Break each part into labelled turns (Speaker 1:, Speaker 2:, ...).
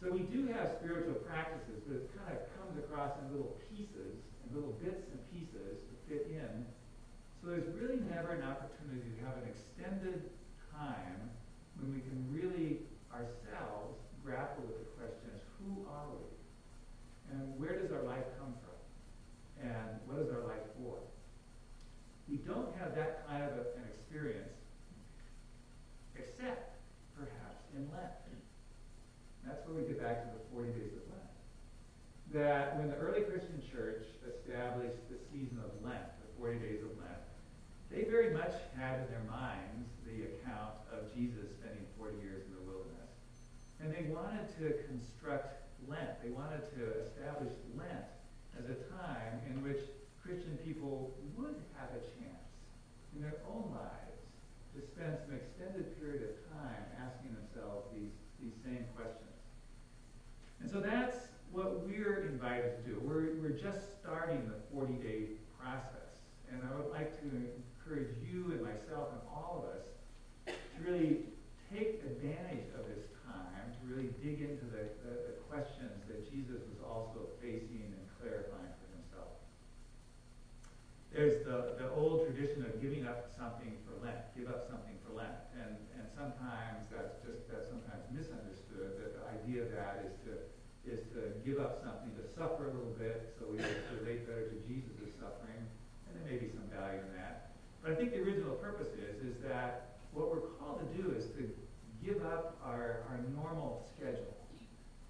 Speaker 1: So we do have spiritual practices, but it kind of comes across in little pieces, and little bits and pieces to fit in. So there's really never an opportunity to have an extended time when we can really ourselves grapple with the questions, who are we? And where does our life come from? And what is our life for? We don't have that kind of an experience except perhaps in Lent. That's where we get back to the 40 days of Lent. That when the early Christian church established the season of Lent, the 40 days of Lent, they very much had in their minds the account of Jesus spending 40 years in the wilderness. And they wanted to construct Lent. They wanted to establish Lent as a time in which Christian people would have a chance in their own lives to spend some extended period of time asking themselves these same questions. And so that's what we're invited to do. We're just starting the 40-day process. And I would like to encourage you and myself and all of us to really take advantage of this time to really dig into the questions that Jesus was also facing and clarifying for himself. There's the old tradition of giving up something for Lent, give up something for Lent. And sometimes that's sometimes misunderstood, that the idea of that is to give up something, to suffer a little bit so we relate better to Jesus' suffering, and there may be some value in that. But I think the original purpose is that what we're called to do is to give up our normal schedule,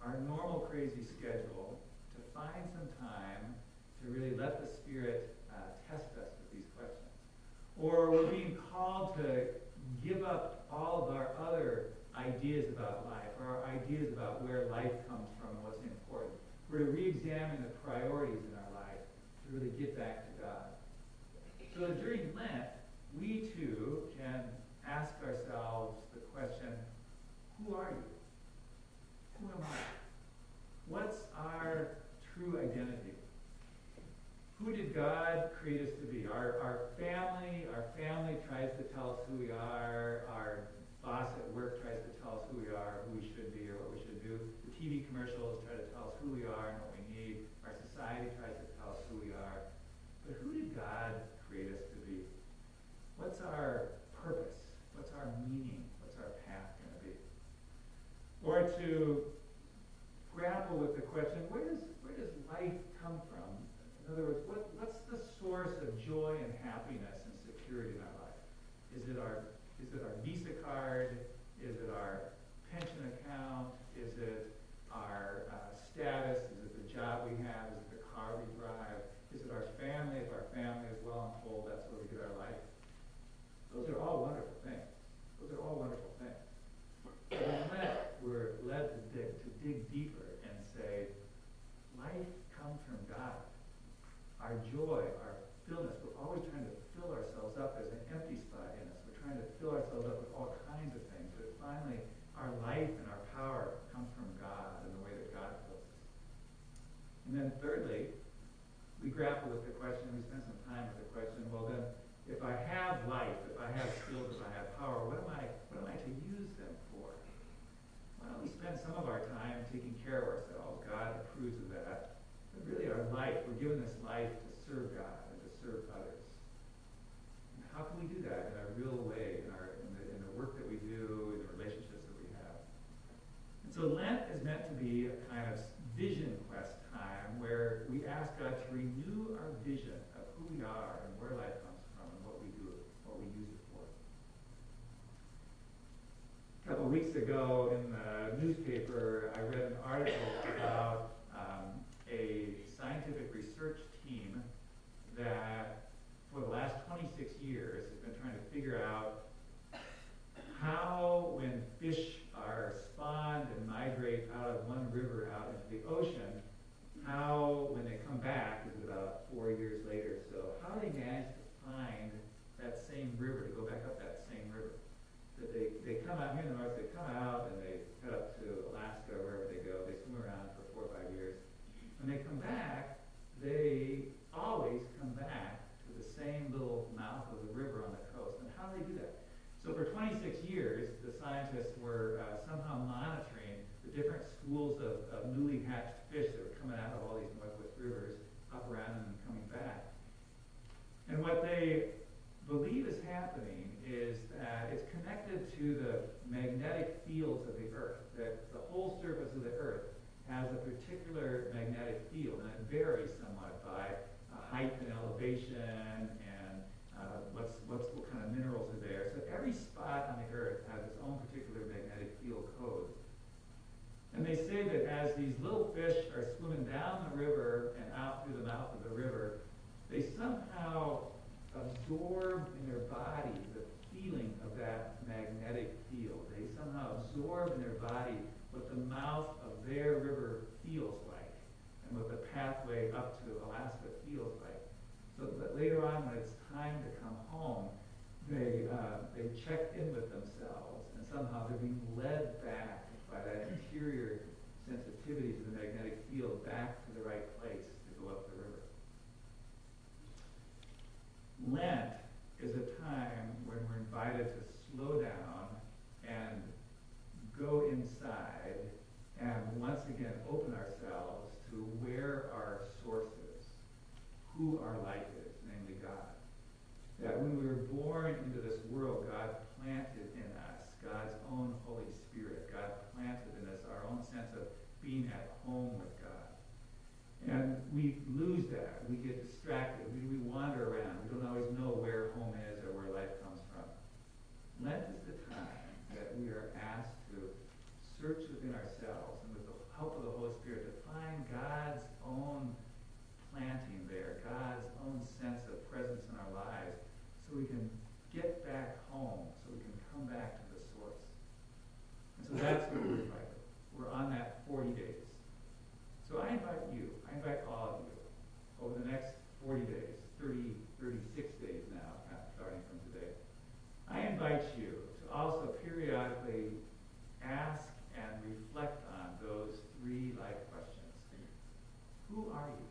Speaker 1: our normal crazy schedule, to find some time to really let the Spirit test us with these questions. Or we're being called to give up all of our other ideas about life, or our ideas about where life comes from and what's important. We're to re-examine the priorities in our life to really get back to God. So during Lent, we too can ask ourselves the question, who are you? Who am I? What's our true identity? Who did God create us to be? Our family tries to tell us who we are. Our boss at work tries to tell us who we are, who we should be, or what we should do. The TV commercials try to tell us who we are and what we need. Our society tries to tell us who we are. But who did God create us to be? What's our purpose? What's our meaning? What's our path going to be? Or to grapple with the question, where does life come from? In other words, what's the source of joy and happiness and security in our life? Is it our Visa card? Is it our pension account? Is it our status? Is it the job we have? Is it the car we drive? Is it our family? If our family is well and whole, that's where we get our life. Those are all wonderful things. Those are all wonderful things. But in Lent, we're led to dig deeper and say, life comes from God. Our joy, our fullness, we're always trying to fill ourselves up. There's an empty spot in us. We're trying to fill ourselves up with all kinds of things. But finally, our life and our power comes from God and the way that God fills us. And then thirdly, we grapple with the question, we spend some time with the question, well then, if I have life, if I have skills, if I have power, what am I to use them for? Why don't we spend some of our time taking care of ourselves? God approves of that. But really our life, we're given this life to serve God and to serve others. And how can we do that in a real way, in the work that we do, in the relationships that we have? And so Lent is meant to be a kind of vision quest time where we ask God to renew our vision of who we are and where life comes from and what we do, what we use it for. A couple of weeks ago in the newspaper, I read an article about a scientific research team that for the last 26 years has been trying to figure out how, when fish are spawned and migrate out of one river out into the ocean, how, when they come back, is about 4 years later, so how they manage to find that same river, to go back up that same river. That they come out here in the north, they come out and they head up to Alaska, wherever they go, they swim around for 4 or 5 years. When they come back, they always come back to the same little mouth of the river on the coast. And how do they do that? So for 26 years, the scientists were somehow monitoring the different schools of newly hatched fish that were coming out of all these northwest rivers, up around and coming back. And what they believe is happening is that it's connected to the magnetic fields of the earth, that the whole surface of the earth has a particular magnetic field, and it varies somewhat by height and elevation and what kind of minerals are there. So every spot on the earth has its own particular magnetic field code. And they say that as these little fish are swimming down the river and out through the mouth of the river, they somehow absorb in their body the feeling of that magnetic field. They somehow absorb in their body what the mouth of their river feels like and what the pathway up to Alaska feels like. So that later on, when it's time to come home, they check in with themselves, and somehow they're being led back by that interior sensitivity to the magnetic field back to the right place to go up the river. Lent is a time when we're invited to slow down and go inside and once again open ourselves to where our source is, who our life is, namely God. That when we were born into this world, God planted in us God's own Holy Spirit. God planted in us our own sense of being at home with God. And we lose that. We get distracted. We wander around. We don't always know where home is or where life comes from. Lent is the time that we are asked to search within ourselves and with the help of the Holy Spirit to find God's own planting there, God's own sense of presence in our lives, so we can get back home, so we can come back to the source. And so that's what we're invited. We're on that 40 days. So I invite you, I invite all of you, over the next 40 days, 36 days now, starting from today, I invite you to also periodically ask and reflect on those three life questions. Who are you?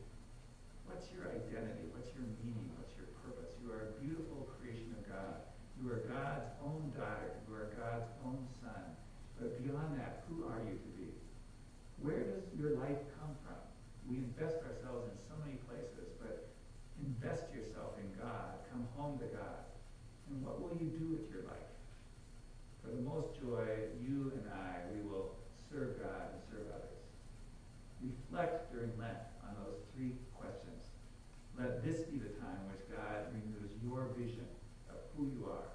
Speaker 1: What's your identity? What's your meaning? What's your purpose? You are a beautiful creation of God. You are God's own daughter. You are God's own son. But beyond that, who are you to be? Where does your life come from? We invest ourselves in so many places, but invest yourself in God. Come home to God. And what will you do with your life? For the most joy, you and I, we will serve God and serve others. Reflect during Lent on those three questions. Let this be the time in which God renews your vision of who you are